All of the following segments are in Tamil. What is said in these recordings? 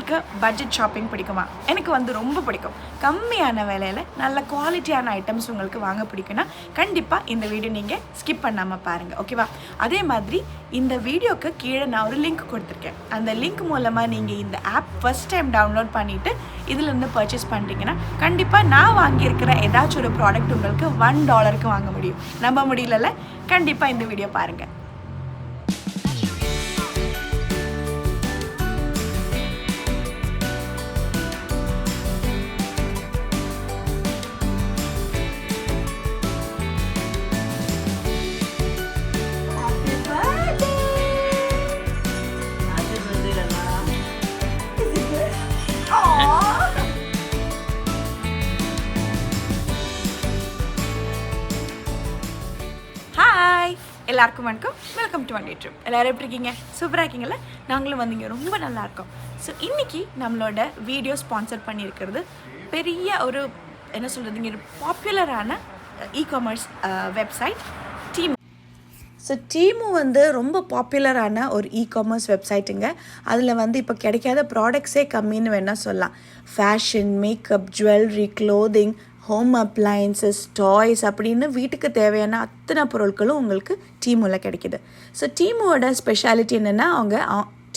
உங்களுக்கு பட்ஜெட் ஷாப்பிங் பிடிக்குமா? எனக்கு வந்து ரொம்ப பிடிக்கும். கம்மியான விலையில் நல்ல குவாலிட்டியான ஐட்டம்ஸ் உங்களுக்கு வாங்க பிடிக்குன்னா கண்டிப்பாக இந்த வீடியோ நீங்கள் ஸ்கிப் பண்ணாமல் பாருங்கள், ஓகேவா? அதே மாதிரி இந்த வீடியோக்கு கீழே நான் ஒரு லிங்க் கொடுத்துருக்கேன். அந்த லிங்க் மூலமாக நீங்கள் இந்த ஆப் ஃபஸ்ட் டைம் டவுன்லோட் பண்ணிவிட்டு இதிலேருந்து பர்ச்சேஸ் பண்ணிட்டீங்கன்னா கண்டிப்பாக நான் வாங்கியிருக்கிற ஏதாச்சும் ஒரு ப்ராடக்ட் உங்களுக்கு $1 வாங்க முடியும். நம்ப முடியல? கண்டிப்பாக இந்த வீடியோ பாருங்கள். எல்லாருக்கும் வணக்கம். Welcome to OneDayTrip. எல்லோரும் எப்படி இருக்கீங்க? சூப்பராக இருக்கீங்களா? நாங்களும் வந்தீங்க, ரொம்ப நல்லாயிருக்கோம். ஸோ இன்றைக்கி நம்மளோட வீடியோ ஸ்பான்சர் பண்ணியிருக்கிறது பெரிய ஒரு என்ன சொல்கிறதுங்க, ஒரு பாப்புலரான e-commerce website team. So team வந்து ரொம்ப பாப்புலரான ஒரு இ-காமர்ஸ் வெப்சைட்டுங்க. அதில் வந்து இப்போ கிடைக்காத ப்ராடக்ட்ஸே கம்மின்னு வேணால் சொல்லலாம். Fashion, makeup, jewellery, clothing, home appliances, toys அப்படின்னு வீட்டுக்கு தேவையான அத்தனை பொருட்களும் உங்களுக்கு டீமுவில் கிடைக்கிது. ஸோ டீமுவோட ஸ்பெஷாலிட்டி என்னென்னா, அவங்க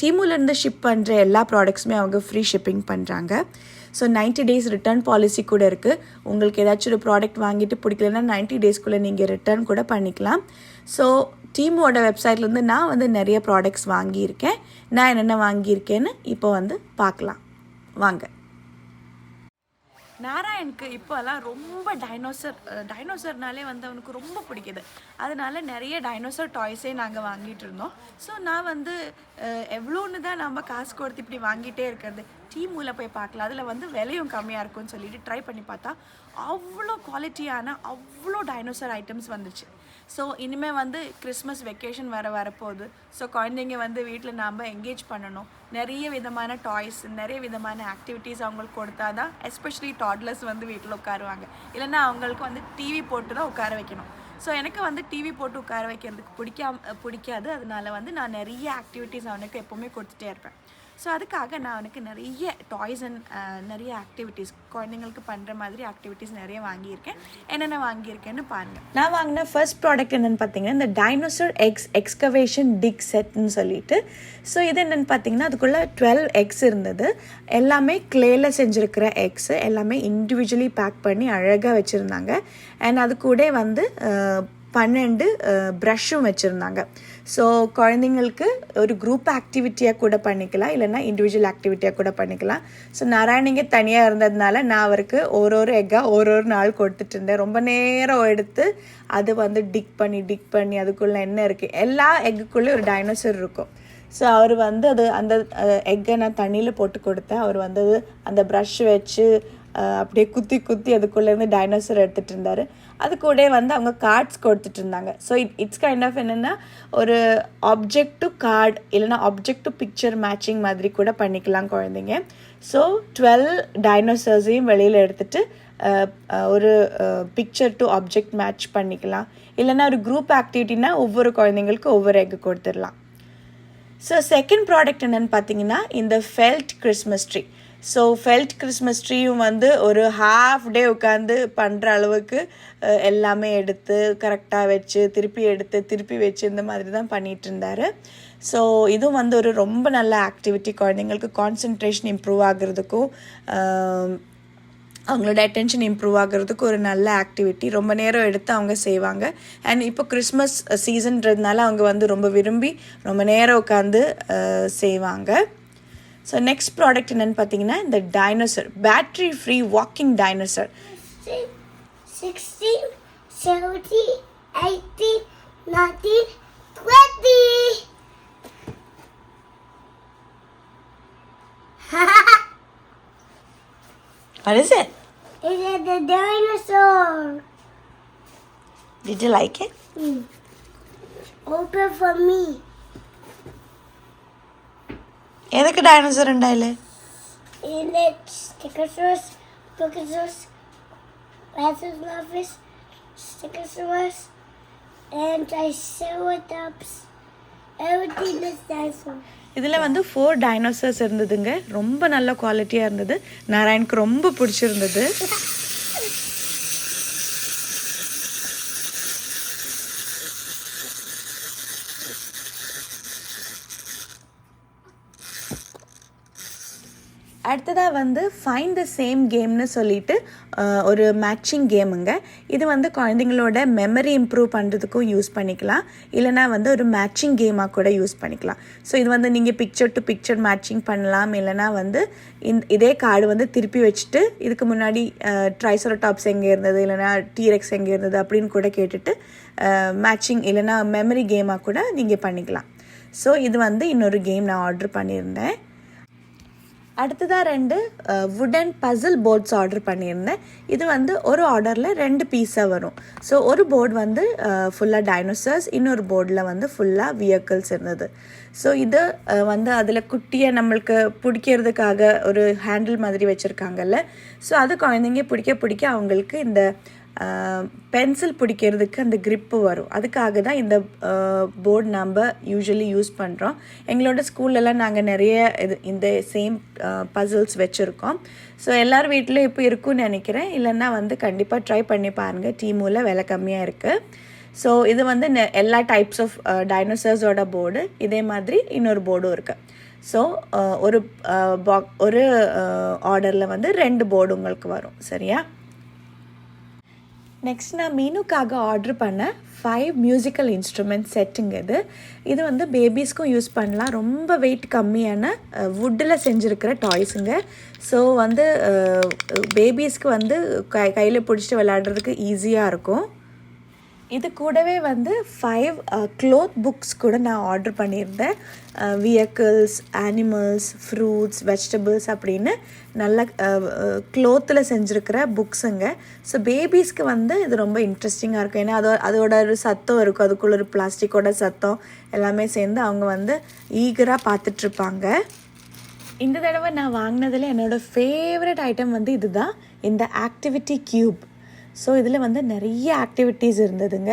டீமுலேருந்து ஷிப் பண்ணுற எல்லா ப்ராடக்ட்ஸுமே அவங்க ஃப்ரீ ஷிப்பிங் பண்ணுறாங்க. ஸோ 90 days ரிட்டர்ன் பாலிசி கூட இருக்குது. உங்களுக்கு ஏதாச்சும் ஒரு ப்ராடக்ட் வாங்கிட்டு பிடிக்கலன்னா 90 daysக்குள்ளே நீங்கள் ரிட்டர்ன் கூட பண்ணிக்கலாம். ஸோ டீமோட வெப்சைட்லேருந்து நான் வந்து நிறைய ப்ராடக்ட்ஸ் வாங்கியிருக்கேன். நான் என்னென்ன வாங்கியிருக்கேன்னு இப்போ வந்து பார்க்கலாம் வாங்க. நாராயணுக்கு இப்போல்லாம் ரொம்ப டைனோசர்னாலே வந்து அவனுக்கு ரொம்ப பிடிக்குது. அதனால நிறைய டைனோசர் டாய்ஸே நாங்கள் வாங்கிட்டு இருந்தோம். ஸோ நான் வந்து எவ்வளோன்னு தான் நம்ம காசு கொடுத்து இப்படி வாங்கிட்டே இருக்கிறது, டீமுவில் போய் பார்க்கலாம், அதில் வந்து விலையும் கம்மியாக இருக்கும்னு சொல்லிட்டு ட்ரை பண்ணி பார்த்தா அவ்வளோ குவாலிட்டியான அவ்வளோ டைனோசர் ஐட்டம்ஸ் வந்துச்சு. ஸோ இனிமேல் வந்து கிறிஸ்மஸ் வெக்கேஷன் வரப்போகுது. ஸோ குழந்தைங்க வந்து வீட்டில் நாம் என்கேஜ் பண்ணணும். நிறைய விதமான டாய்ஸ், நிறைய விதமான ஆக்டிவிட்டீஸ் அவங்களுக்கு கொடுத்தா தான் எஸ்பெஷலி டாட்லர்ஸ் வந்து வீட்டில் உட்காருவாங்க. இல்லைன்னா அவங்களுக்கு வந்து டிவி போட்டு தான் உட்கார வைக்கணும். ஸோ எனக்கு வந்து டிவி போட்டு உட்கார வைக்கிறதுக்கு பிடிக்காது. அதனால வந்து நான் நிறைய ஆக்டிவிட்டீஸ் அவனுக்கு எப்போவுமே கொடுத்துட்டே இருப்பேன். ஸோ அதுக்காக நான் அவனுக்கு நிறைய டாய்ஸ் அண்ட் நிறைய ஆக்டிவிட்டீஸ், குழந்தைங்களுக்கு பண்ணுற மாதிரி ஆக்டிவிட்டீஸ் நிறைய வாங்கியிருக்கேன். என்னென்ன வாங்கியிருக்கேன்னு பாருங்கள். நான் வாங்கின ஃபர்ஸ்ட் ப்ராடக்ட் என்னென்னு பார்த்தீங்கன்னா, இந்த டைனோசர் எக்ஸ்கவேஷன் டிக் செட்னு சொல்லிட்டு. ஸோ இது என்னென்னு பார்த்தீங்கன்னா, அதுக்குள்ளே 12 eggs இருந்தது. எல்லாமே க்ளேயில் செஞ்சுருக்கிற எக்ஸு, எல்லாமே இண்டிவிஜுவலி பேக் பண்ணி அழகாக வச்சுருந்தாங்க. அண்ட் அது கூட வந்து 12 ப்ரஷ்ஷும் வச்சுருந்தாங்க. ஸோ குழந்தைங்களுக்கு ஒரு குரூப் ஆக்டிவிட்டியாக கூட பண்ணிக்கலாம், இல்லைன்னா இண்டிவிஜுவல் ஆக்டிவிட்டியாக கூட பண்ணிக்கலாம். ஸோ நாராயணிங்க தனியாக இருந்ததுனால நான் அவருக்கு ஒரு எக்காக ஒரு நாள் கொடுத்துட்டு இருந்தேன். ரொம்ப நேரம் எடுத்து அது வந்து டிக் பண்ணி அதுக்குள்ளே என்ன இருக்குது, எல்லா எக்குக்குள்ளே ஒரு டைனோசர் இருக்கும். ஸோ அவர் வந்து அந்த எக்கை நான் தண்ணியில் போட்டு கொடுத்தேன். அவர் வந்து அந்த ப்ரஷ் வச்சு அப்படியே குத்தி அதுக்குள்ளேருந்து டைனோசர் எடுத்துகிட்டு இருந்தார். அது கூட வந்து அவங்க கார்ட்ஸ் கொடுத்துட்டு இருந்தாங்க. ஸோ இட்ஸ் கைண்ட் ஆஃப் என்னென்னா, ஒரு ஆப்ஜெக்ட் டு கார்டு இல்லைனா ஆப்ஜெக்ட் டு பிக்சர் மேட்சிங் மாதிரி கூட பண்ணிக்கலாம் குழந்தைங்க. ஸோ 12 டைனோசர்ஸையும் வெளியில் எடுத்துகிட்டு ஒரு பிக்சர் டு ஆப்ஜெக்ட் மேட்ச் பண்ணிக்கலாம். இல்லைனா ஒரு குரூப் ஆக்டிவிட்டினா ஒவ்வொரு குழந்தைங்களுக்கும் ஒவ்வொரு எக்கு கொடுத்துடலாம். ஸோ செகண்ட் ப்ராடக்ட் என்னென்னு பார்த்தீங்கன்னா, இந்த felt Christmas tree. So felt Christmas ட்ரீயும் வந்து ஒரு ½ day உட்காந்து பண்ணுற அளவுக்கு எல்லாமே எடுத்து கரெக்டாக வச்சு திருப்பி வச்சு இந்த மாதிரி தான் பண்ணிகிட்டு இருந்தார். ஸோ இதுவும் வந்து ஒரு ரொம்ப நல்ல ஆக்டிவிட்டி. குழந்தைங்களுக்கு கான்சன்ட்ரேஷன் இம்ப்ரூவ் ஆகிறதுக்கும் அவங்களோட அட்டென்ஷன் இம்ப்ரூவ் ஆகிறதுக்கு ஒரு நல்ல ஆக்டிவிட்டி. ரொம்ப நேரம் எடுத்து அவங்க செய்வாங்க. அண்ட் இப்போ கிறிஸ்மஸ் சீசன்றதுனால அவங்க வந்து ரொம்ப விரும்பி ரொம்ப நேரம் உட்காந்து செய்வாங்க. ஸோ நெக்ஸ்ட் ப்ராடக்ட் என்னென்னு பார்த்தீங்கன்னா, இந்த dinosaur battery free walking dinosaur. 16, 17, 18, 19, 20. What is it? It is the dinosaur. Did you like it? Open for me. ഏതൊക്കെ ഡൈനോസർ ഉണ്ടായില്ലേ? Stegosaurus, Stegosaurus, Brachiosaurus, Stegosaurus, and Triceratops. Everything is dinosaur. இதில் வந்து 4 டைனோசர்ஸ் இருந்ததுங்க. ரொம்ப நல்ல குவாலிட்டியாக இருந்தது. நாராயணுக்கு ரொம்ப பிடிச்சிருந்தது. அடுத்ததாக வந்து ஃபைண்ட் த சேம் கேம்னு சொல்லிட்டு ஒரு மேட்சிங் கேமுங்க. இது வந்து குழந்தைங்களோட மெமரி இம்ப்ரூவ் பண்ணுறதுக்கும் யூஸ் பண்ணிக்கலாம், இல்லைனா வந்து ஒரு மேட்சிங் கேமாக கூட யூஸ் பண்ணிக்கலாம். ஸோ இது வந்து நீங்கள் பிக்சர் டு பிக்சர் மேட்சிங் பண்ணலாம், இல்லைனா வந்து இதே கார்டு வந்து திருப்பி வச்சுட்டு இதுக்கு முன்னாடி ட்ரைசரோடாப்ஸ் எங்கே இருந்தது, இல்லைனா டீரெக்ஸ் எங்கே இருந்தது அப்படின்னு கூட கேட்டுட்டு மேட்சிங் இல்லைனா மெமரி கேமாக கூட நீங்கள் பண்ணிக்கலாம். ஸோ இது வந்து இன்னொரு கேம் நான் ஆர்டர் பண்ணியிருந்தேன். அடுத்ததாக 2 வுடன் பசில் போர்ட்ஸ் ஆர்டர் பண்ணியிருந்தேன். இது வந்து ஒரு ஆர்டரில் 2 பீஸாக வரும். ஸோ ஒரு போர்டு வந்து ஃபுல்லாக டைனோசர்ஸ், இன்னொரு போர்டில் வந்து ஃபுல்லாக வியக்கிள்ஸ் இருந்தது. ஸோ இது வந்து அதில் குட்டியாக நம்மளுக்கு பிடிக்கிறதுக்காக ஒரு ஹேண்டில் மாதிரி வச்சுருக்காங்கல்ல. ஸோ அது குழந்தைங்க பிடிக்க அவங்களுக்கு இந்த பென்சில் பிடிக்கிறதுக்கு அந்த க்ரிப்பு வரும். அதுக்காக தான் இந்த போர்டு நம்ம யூஸ்வலி யூஸ் பண்ணுறோம். எங்களோட ஸ்கூல்லலாம் நாங்கள் நிறைய இந்த சேம் பசில்ஸ் வச்சுருக்கோம். ஸோ எல்லார் வீட்டிலையும் இப்போ இருக்குன்னு நினைக்கிறேன். இல்லைன்னா வந்து கண்டிப்பாக ட்ரை பண்ணி பாருங்கள். டீமுவில் விலை கம்மியாக இருக்குது. ஸோ இது வந்து எல்லா டைப்ஸ் ஆஃப் டைனோசர்ஸோட போர்டு. இதே மாதிரி இன்னொரு போர்டும் இருக்குது. ஸோ ஒரு ஆர்டரில் வந்து 2 போர்டு உங்களுக்கு வரும். சரியா? நெக்ஸ்ட் நான் மீனுக்காக ஆர்டர் பண்ண 5 மியூசிக்கல் இன்ஸ்ட்ருமெண்ட் செட்டுங்க. இது வந்து பேபிஸ்க்கும் யூஸ் பண்ணலாம். ரொம்ப வெயிட் கம்மியான வுட்டில் செஞ்சுருக்கிற டாய்ஸுங்க. ஸோ வந்து பேபிஸ்க்கு வந்து கையில் பிடிச்சிட்டு விளையாடுறதுக்கு ஈஸியாக இருக்கும். இது கூடவே வந்து 5 க்ளோத் புக்ஸ் கூட நான் ஆர்டர் பண்ணியிருந்தேன். வியக்கிள்ஸ், அனிமல்ஸ், ஃப்ரூட்ஸ், வெஜிடபிள்ஸ் அப்படின்னு நல்ல க்ளோத்தில் செஞ்சுருக்கிற புக்ஸுங்க. ஸோ பேபிஸ்க்கு வந்து இது ரொம்ப இன்ட்ரெஸ்டிங்காக இருக்கும். ஏன்னா அதோட ஒரு சத்தம் இருக்கும், அதுக்குள்ள ஒரு பிளாஸ்டிக்கோட சத்தம் எல்லாமே சேர்ந்து அவங்க வந்து ஈகராக பார்த்துட்ருப்பாங்க. இந்த தடவை நான் வாங்கினதில் என்னோடய ஃபேவரட் ஐட்டம் வந்து இதுதான், இந்த ஆக்டிவிட்டி க்யூப். ஸோ இதில் வந்து நிறைய ஆக்டிவிட்டீஸ் இருந்ததுங்க.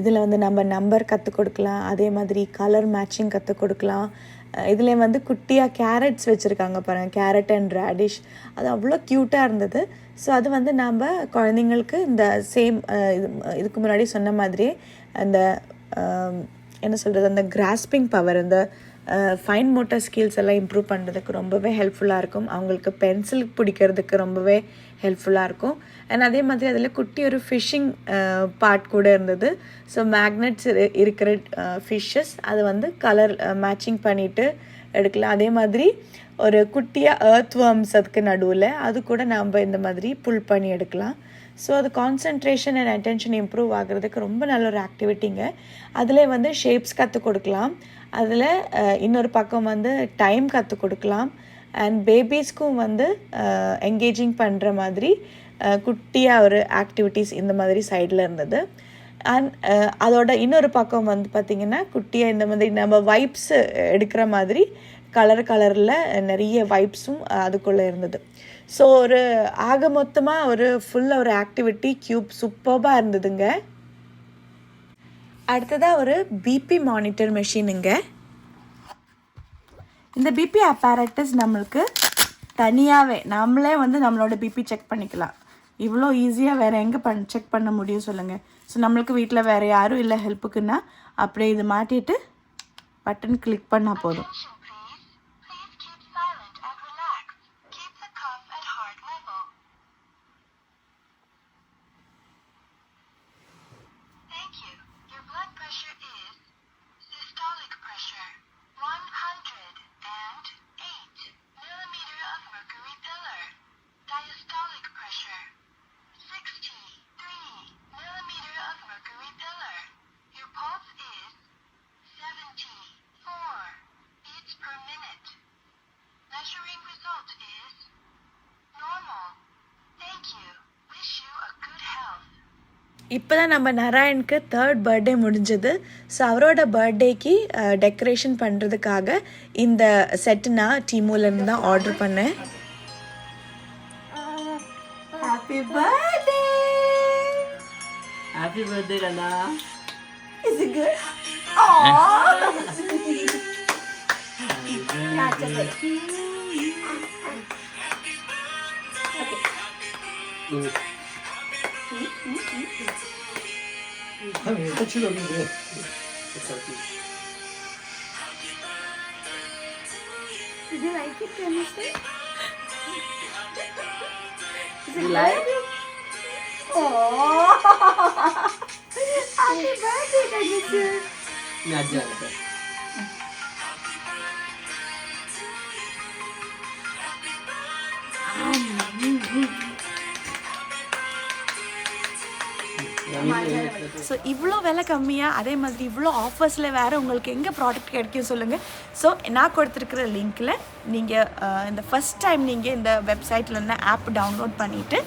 இதில் வந்து நம்ம நம்பர் கற்றுக் கொடுக்கலாம், அதே மாதிரி கலர் மேட்சிங் கற்றுக் கொடுக்கலாம். இதில் வந்து குட்டியாக கேரட்ஸ் வச்சுருக்காங்க பாருங்கள், கேரட் அண்ட் ரேடிஷ். அது அவ்வளோ க்யூட்டாக இருந்தது. ஸோ அது வந்து நம்ம குழந்தைங்களுக்கு இந்த சேம் இதுக்கு முன்னாடி சொன்ன மாதிரி அந்த என்ன சொல்கிறது, அந்த கிராஸ்பிங் பவர், அந்த ஃபைன் மோட்டர் ஸ்கில்ஸ் எல்லாம் இம்ப்ரூவ் பண்ணுறதுக்கு ரொம்பவே ஹெல்ப்ஃபுல்லாக இருக்கும். அவங்களுக்கு பென்சில் பிடிக்கிறதுக்கு ரொம்பவே ஹெல்ப்ஃபுல்லாக இருக்கும். அண்ட் அதே மாதிரி அதில் குட்டி ஒரு ஃபிஷ்ஷிங் பார்ட் கூட இருந்தது. ஸோ மேக்னெட்ஸ் இருக்கிற ஃபிஷ்ஷஸ் அது வந்து கலர் மேட்சிங் பண்ணிவிட்டு எடுக்கலாம். அதே மாதிரி ஒரு குட்டியாக எர்த்வர்ம்ஸ் அதுக்கு நடுவில் அது கூட நாம் இந்த மாதிரி புல் பண்ணி எடுக்கலாம். ஸோ அது கான்சன்ட்ரேஷன் அண்ட் அட்டென்ஷன் இம்ப்ரூவ் ஆகிறதுக்கு ரொம்ப நல்ல ஒரு ஆக்டிவிட்டிங்க. அதில் வந்து ஷேப்ஸ் கற்றுக் கொடுக்கலாம். அதில் இன்னொரு பக்கம் வந்து டைம் கற்றுக் கொடுக்கலாம். அண்ட் பேபிஸ்க்கும் வந்து என்கேஜிங் பண்ணுற மாதிரி குட்டியாக ஒரு ஆக்டிவிட்டீஸ் இந்த மாதிரி சைடில் இருந்தது. அண்ட் அதோட இன்னொரு பக்கம் வந்து பார்த்திங்கன்னா குட்டியாக இந்த மாதிரி நம்ம வைப்ஸ் எடுக்கிற மாதிரி கலரில் நிறைய வைப்ஸும் அதுக்குள்ளே இருந்தது. ஸோ ஒரு ஆக மொத்தமாக ஒரு ஃபுல்லாக ஒரு ஆக்டிவிட்டி க்யூப் சூப்பர்பாக இருந்ததுங்க. அடுத்ததாக ஒரு பிபி மானிட்டர் மெஷினுங்க. இந்த பிபி அப்பேரட்டஸ் நம்மளுக்கு தனியாகவே நம்மளே வந்து நம்மளோட பிபி செக் பண்ணிக்கலாம். இவ்வளோ ஈஸியாக வேறு எங்கே செக் பண்ண முடியும் சொல்லுங்கள்? ஸோ நம்மளுக்கு வீட்டில் வேறு யாரும் இல்லை ஹெல்ப்புக்குன்னா அப்படியே இது மாட்டிட்டு பட்டன் கிளிக் பண்ணால் போதும். இப்போ தான் நம்ம நாராயணுக்கு 3rd பர்த்டே முடிஞ்சது. ஸோ அவரோட பர்த்டேக்கு டெக்கரேஷன் பண்ணுறதுக்காக இந்த செட்டு நான் டீமூலேருந்து தான் ஆர்டர் பண்ணேன். Happy birthday! ஹாப்பி பர்த்டே கண்ணா. Is it good? 터치도 없는데. Did you like it, Dinosaur? You like? Oh! Happy birthday, Dinosaur! Ini aja. So இவ்வளோ விலை கம்மியாக அதே மாதிரி இவ்வளோ ஆஃபர்ஸில் வேறு உங்களுக்கு எங்கே ப்ராடக்ட் கிடைக்கும் சொல்லுங்கள். ஸோ நான் கொடுத்துருக்குற லிங்க்கில் நீங்கள் இந்த ஃபஸ்ட் டைம் நீங்கள் இந்த வெப்சைட்டில் இருந்து ஆப் டவுன்லோட் பண்ணிவிட்டு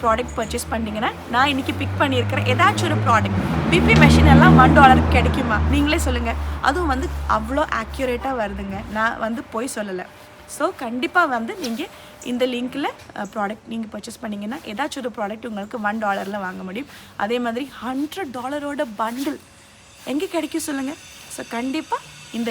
ப்ராடக்ட் பர்ச்சேஸ் பண்ணிங்கன்னா நான் இன்றைக்கி பிக் பண்ணியிருக்கிறேன் ஏதாச்சும் ஒரு ப்ராடக்ட் பிபி மெஷின் எல்லாம் $1 கிடைக்குமா நீங்களே சொல்லுங்கள். அதுவும் வந்து அவ்வளோ ஆக்யூரேட்டாக வருதுங்க, நான் வந்து போய் சொல்லலை. ஸோ கண்டிப்பாக வந்து நீங்கள் இந்த லிங்க்கில் ப்ராடக்ட் நீங்கள் பர்ச்சேஸ் பண்ணிங்கன்னா ஏதாச்சும் ஒரு ப்ராடக்ட் உங்களுக்கு $1 வாங்க முடியும். அதே மாதிரி $100 பண்டில் எங்கே கிடைக்கும் சொல்லுங்கள். ஸோ கண்டிப்பாக இந்த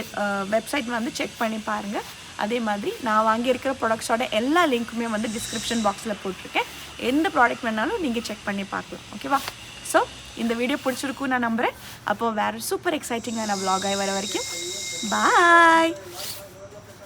வெப்சைட் வந்து செக் பண்ணி பாருங்கள். அதே மாதிரி நான் வாங்கியிருக்கிற ப்ராடக்ட்ஸோட எல்லா லிங்க்குமே வந்து டிஸ்கிரிப்ஷன் பாக்ஸில் போட்டிருக்கேன். எந்த ப்ராடக்ட் வேணாலும் நீங்கள் செக் பண்ணி பார்க்கலாம். ஓகேவா? ஸோ இந்த வீடியோ பிடிச்சிருக்கும் நான் நம்புகிறேன். அப்போது வேறு சூப்பர் எக்ஸைட்டிங்கான vlog ஆகி வர வரைக்கும் பாய்.